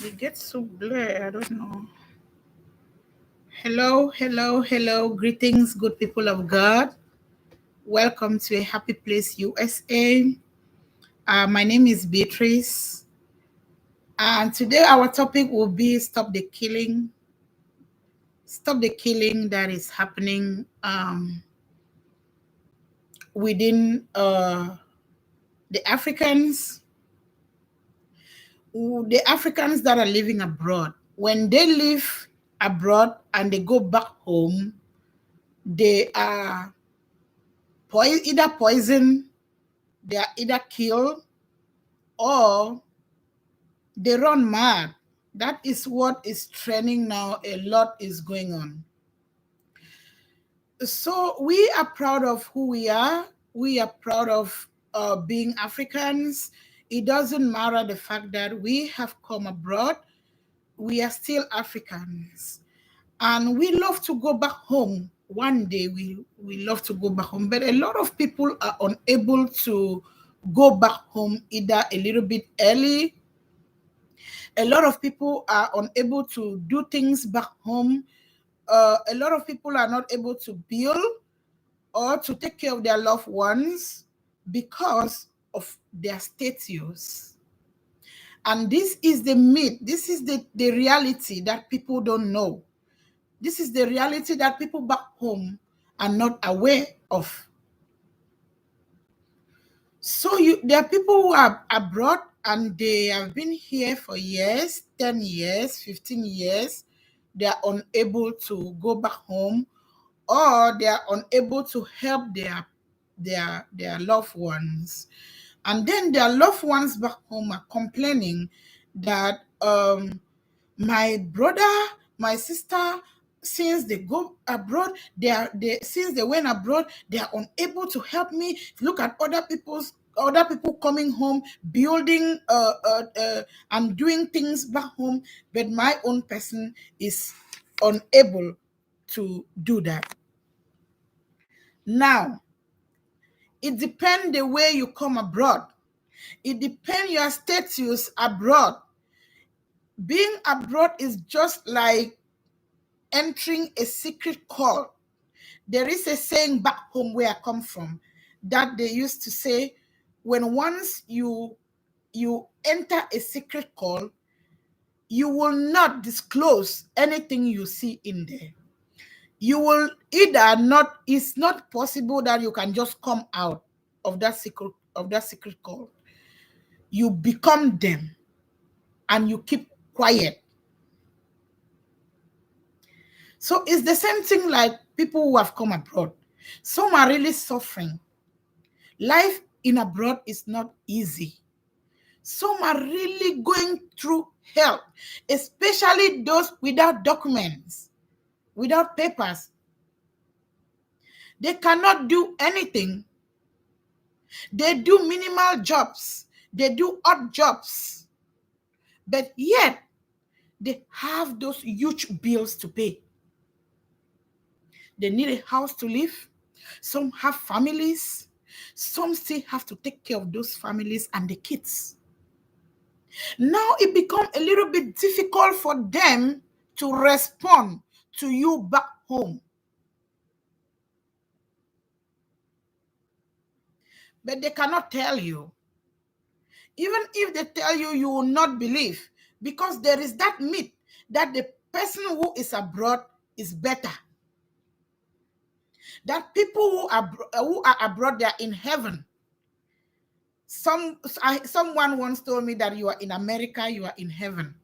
It gets so blurry. I don't know. Hello, hello, hello. Greetings, good people of God. Welcome to a happy place, USA. My name is Beatrice, and today our topic will be stop the killing that is happening within the Africans, the Africans that are living abroad. When they live abroad and they go back home, they are either poisoned, they are either killed, or they run mad. That is what is trending now. A lot is going on. So we are proud of who we are. We are proud of being Africans. It doesn't matter the fact that we have come abroad. We are still Africans. And we love to go back home. One day we love to go back home. But a lot of people are unable to go back home either a little bit early. A lot of people are unable to do things back home. A lot of people are not able to build or to take care of their loved ones because of their status. And this is the myth. This is the reality that people don't know. This is the reality that people back home are not aware of. So there are people who are abroad and they have been here for years, 10 years, 15 years. They are unable to go back home, or they are unable to help their loved ones. And then their loved ones back home are complaining that my brother, my sister, since they go abroad, since they went abroad, they are unable to help me. Look at other people coming home, building and doing things back home, but my own person is unable to do that. Now, it depends the way you come abroad. It depends your status abroad. Being abroad is just like entering a secret call. There is a saying back home where I come from that they used to say, when once you enter a secret call, you will not disclose anything you see in there. You will either not, it's not possible that you can just come out of that secret call. You become them and you keep quiet. So it's the same thing like people who have come abroad. Some are really suffering. Life in abroad is not easy. Some are really going through hell, especially those without documents, without papers. They cannot do anything. They do minimal jobs. They do odd jobs. But yet, they have those huge bills to pay. They need a house to live. Some have families. Some still have to take care of those families and the kids. Now it becomes a little bit difficult for them to respond to you back home. But they cannot tell you. Even if they tell you, you will not believe, because there is that myth that the person who is abroad is better. That people who are abroad, they are in heaven. Someone once told me that you are in America, you are in heaven.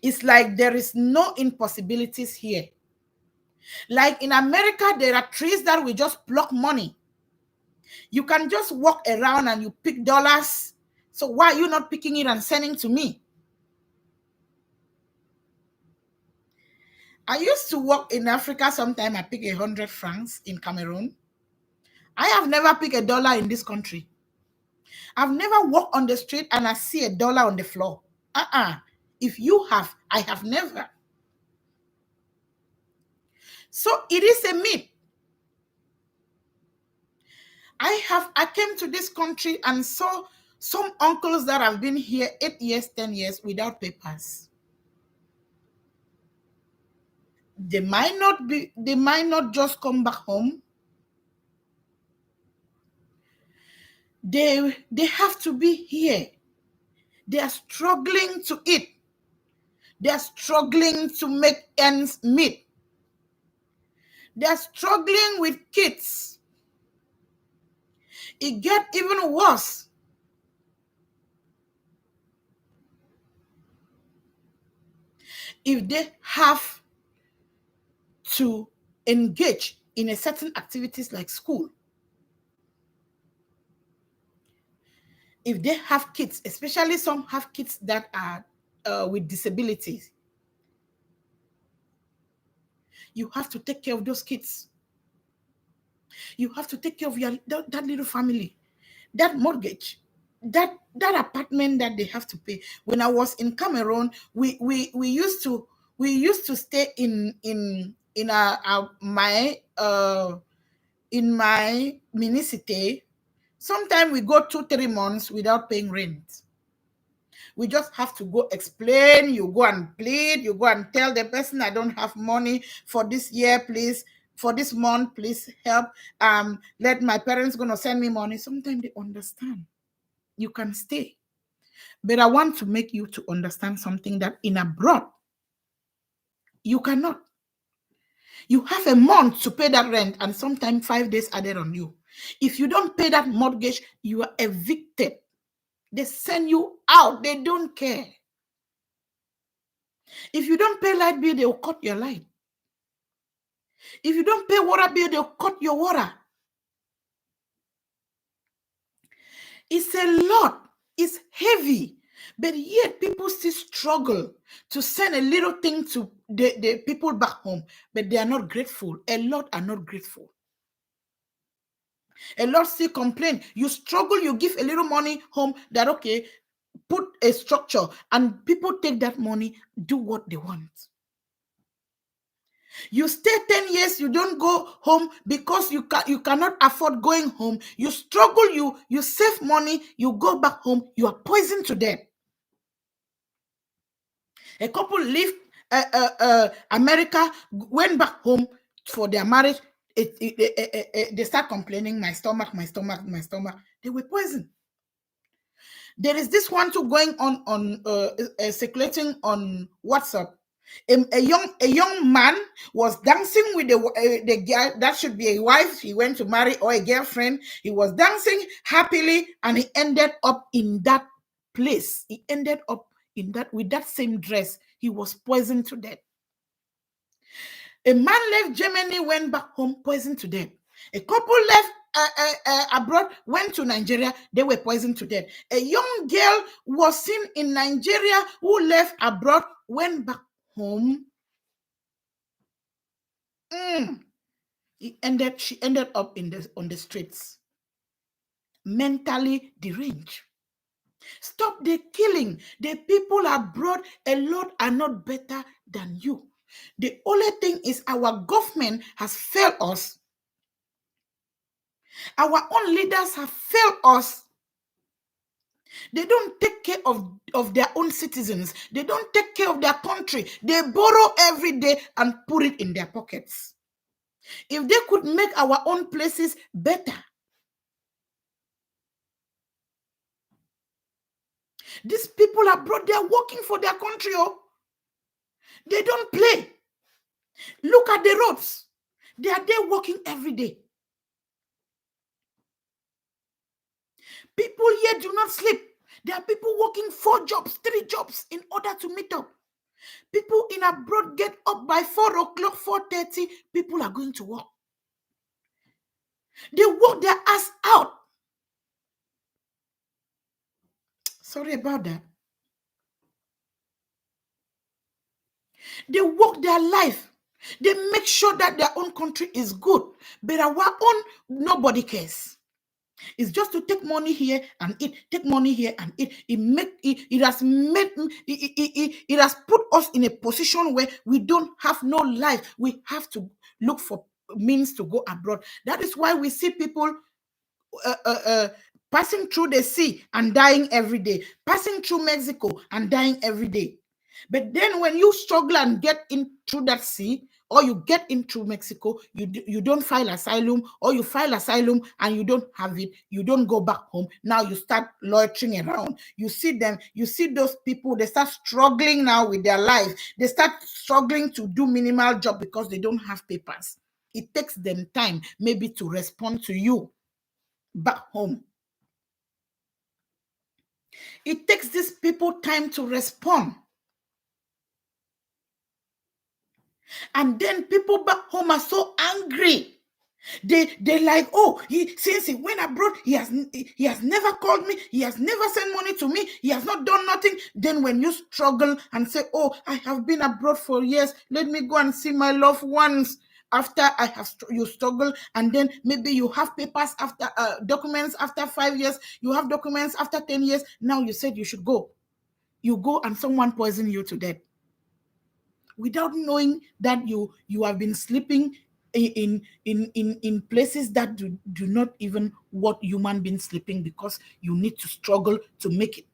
It's like there is no impossibilities here. Like in America, there are trees that will just pluck money. You can just walk around and you pick dollars. So why are you not picking it and sending to me? I used to work in Africa. Sometimes I pick 100 francs in Cameroon. I have never picked a dollar in this country. I've never walked on the street and I see a dollar on the floor. If you have, I have never. So it is a myth. I came to this country and saw Some uncles that have been here 8 years, 10 years without papers. They might not just come back home. They have to be here. They are struggling to eat. They are struggling to make ends meet. They are struggling with kids. It gets even worse. If they have to engage in a certain activities like school, if they have kids, especially some have kids that are with disabilities, you have to take care of those kids. You have to take care of that little family, that mortgage, that apartment that they have to pay. When I was in Cameroon, we used to stay in my municipality. Sometimes we go 2-3 months without paying rent. We just have to go explain. You go and plead. You go and tell the person, I don't have money for this year, please. For this month, please help. Let my parents gonna send me money. Sometimes they understand. You can stay. But I want to make you to understand something, that in abroad, you cannot. You have a month to pay that rent, and sometimes 5 days added on you. If you don't pay that mortgage, you are evicted. They send you out. They don't care. If you don't pay light bill, they'll cut your light. If you don't pay water bill, they'll cut your water. It's a lot. It's heavy. But yet people still struggle to send a little thing to the people back home. But they are not grateful. A lot are not grateful. A lot still complain. You struggle, you give a little money home, that okay, put a structure, and people take that money, do what they want. You stay 10 years, you don't go home because you cannot afford going home. You struggle, you save money, you go back home, you are poisoned to death. A couple leave America, went back home for their marriage. They start complaining, my stomach. They were poisoned. There is this one too going on circulating on WhatsApp. A young man was dancing with the girl that should be a wife he went to marry, or a girlfriend. He was dancing happily, and he ended up in that place. He ended up in that with that same dress. He was poisoned to death. A man left Germany, went back home, poisoned to death. A couple left abroad, went to Nigeria, they were poisoned to death. A young girl was seen in Nigeria who left abroad, went back home. She ended up on the streets, mentally deranged. Stop the killing. The people abroad, a lot are not better than you. The only thing is our government has failed us. Our own leaders have failed us. They don't take care of their own citizens. They don't take care of their country. They borrow every day and put it in their pockets. If they could make our own places better. These people abroad, they are working for their country. Oh, they don't play. Look at the roads. They are there working every day. People here do not sleep. There are people working 4 jobs, 3 jobs in order to meet up. People in abroad get up by 4 o'clock, 4:30. People are going to work. They work their ass out. Sorry about that. They work their life. They make sure that their own country is good. But our own, nobody cares. It's just to take money here and eat, take money here and eat. It has put us in a position where we don't have no life. We have to look for means to go abroad. That is why we see people passing through the sea and dying every day, passing through Mexico and dying every day. But then when you struggle and get in through that sea, or you get into Mexico, you don't file asylum, or you file asylum and you don't have it, you don't go back home. Now you start loitering around. You see them, you see those people, they start struggling now with their life. They start struggling to do minimal job because they don't have papers. It takes them time maybe to respond to you back home. It takes these people time to respond. And then people back home are so angry. They like, oh, since he went abroad, he has never called me, he has never sent money to me, he has not done nothing. Then when you struggle and say, oh, I have been abroad for years, let me go and see my loved ones. After you struggle, and then maybe you have papers after documents after 5 years, you have documents after 10 years. Now you said you should go. You go and someone poison you to death without knowing that you have been sleeping in places that do not even want human beings sleeping, because you need to struggle to make it.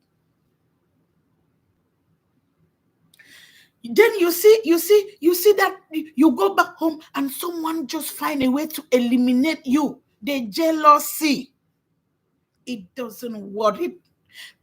Then you see that you go back home and someone just find a way to eliminate you. The jealousy, it doesn't worry.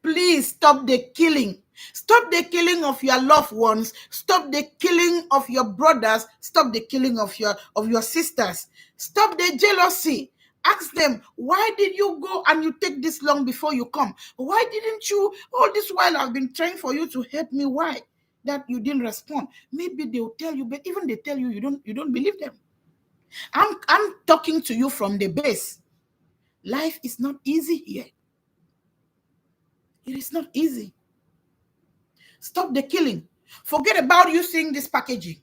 Please stop the killing. Stop the killing of your loved ones. Stop the killing of your brothers. Stop the killing of your sisters. Stop the jealousy. Ask them, why did you go and you take this long before you come? Why didn't you? All this while I've been trying for you to help me. Why? That you didn't respond. Maybe they'll tell you, but even they tell you, you don't believe them. I'm talking to you from the base. Life is not easy here. It is not easy. Stop the killing. Forget about you seeing this packaging.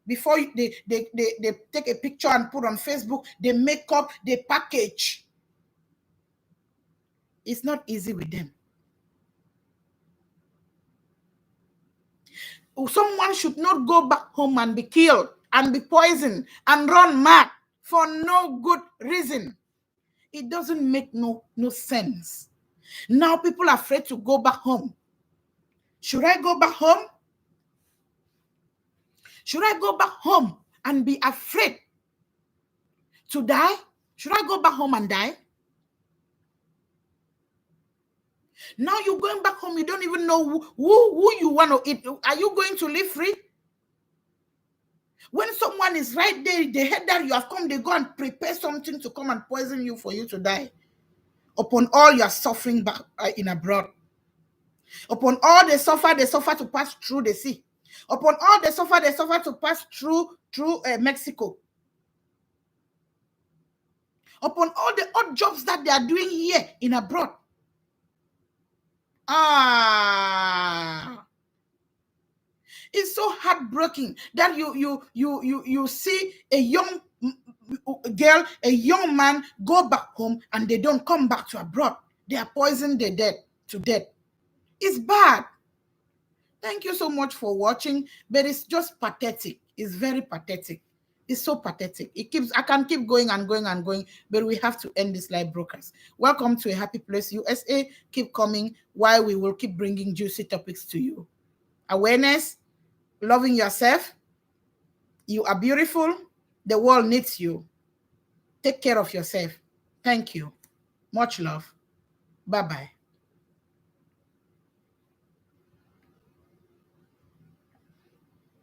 Before they take a picture and put on Facebook, they make up, they package. It's not easy with them. Someone should not go back home and be killed and be poisoned and run mad for no good reason. It doesn't make no sense. Now people are afraid to go back home. Should I go back home? Should I go back home and be afraid to die? Should I go back home and die? Now you're going back home, you don't even know who you want to eat. Are you going to live free? When someone is right there, they heard that you have come, they go and prepare something to come and poison you for you to die. Upon all your suffering back in abroad. Upon all they suffer to pass through the sea. Upon all they suffer to pass through Mexico. Upon all the odd jobs that they are doing here in abroad. It's so heartbreaking that you see a young girl, a young man go back home and they don't come back to abroad. They are poisoned to death. It's bad. Thank you so much for watching, but it's just pathetic. It's very pathetic. It's so pathetic. I can keep going and going and going, but we have to end this live broadcast. Welcome to A Happy Place USA. Keep coming while we will keep bringing juicy topics to you. Awareness, loving yourself. You are beautiful. The world needs you. Take care of yourself. Thank you. Much love. Bye-bye.